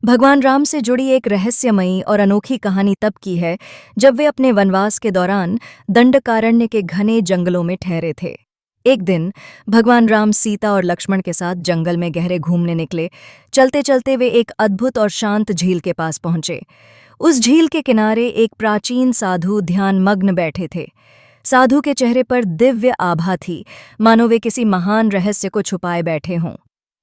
भगवान राम से जुड़ी एक रहस्यमयी और अनोखी कहानी तब की है जब वे अपने वनवास के दौरान दंडकारण्य के घने जंगलों में ठहरे थे। एक दिन भगवान राम सीता और लक्ष्मण के साथ जंगल में गहरे घूमने निकले। चलते चलते वे एक अद्भुत और शांत झील के पास पहुंचे। उस झील के किनारे एक प्राचीन साधु ध्यानमग्न बैठे थे। साधु के चेहरे पर दिव्य आभा थी, मानो वे किसी महान रहस्य को छुपाए बैठे हों।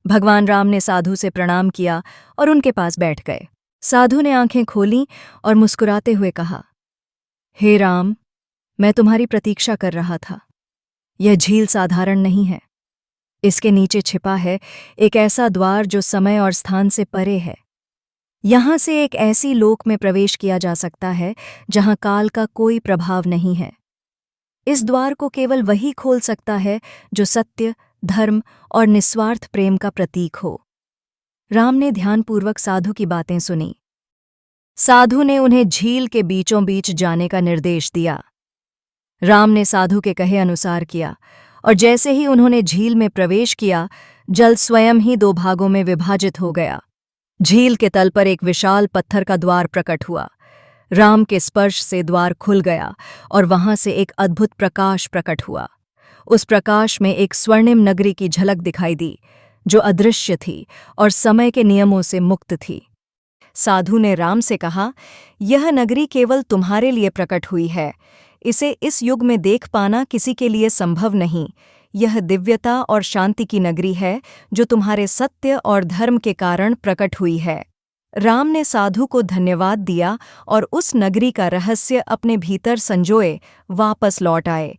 भगवान राम ने साधु से प्रणाम किया और उनके पास बैठ गए। साधु ने आंखें खोलीं और मुस्कुराते हुए कहा, हे राम, मैं तुम्हारी प्रतीक्षा कर रहा था। यह झील साधारण नहीं है। इसके नीचे छिपा है एक ऐसा द्वार जो समय और स्थान से परे है। यहाँ से एक ऐसी लोक में प्रवेश किया जा सकता है जहाँ काल का कोई प्रभाव नहीं है। इस द्वार को केवल वही खोल सकता है जो सत्य, धर्म और निस्वार्थ प्रेम का प्रतीक हो। राम ने ध्यानपूर्वक साधु की बातें सुनी। साधु ने उन्हें झील के बीचों बीच जाने का निर्देश दिया। राम ने साधु के कहे अनुसार किया, और जैसे ही उन्होंने झील में प्रवेश किया, जल स्वयं ही दो भागों में विभाजित हो गया। झील के तल पर एक विशाल पत्थर का द्वार प्रकट हुआ। राम के स्पर्श से द्वार खुल गया और वहां से एक अद्भुत प्रकाश प्रकट हुआ। उस प्रकाश में एक स्वर्णिम नगरी की झलक दिखाई दी, जो अदृश्य थी और समय के नियमों से मुक्त थी। साधु ने राम से कहा, यह नगरी केवल तुम्हारे लिए प्रकट हुई है। इसे इस युग में देख पाना किसी के लिए संभव नहीं। यह दिव्यता और शांति की नगरी है जो तुम्हारे सत्य और धर्म के कारण प्रकट हुई है। राम ने साधु को धन्यवाद दिया और उस नगरी का रहस्य अपने भीतर संजोए वापस लौट आए।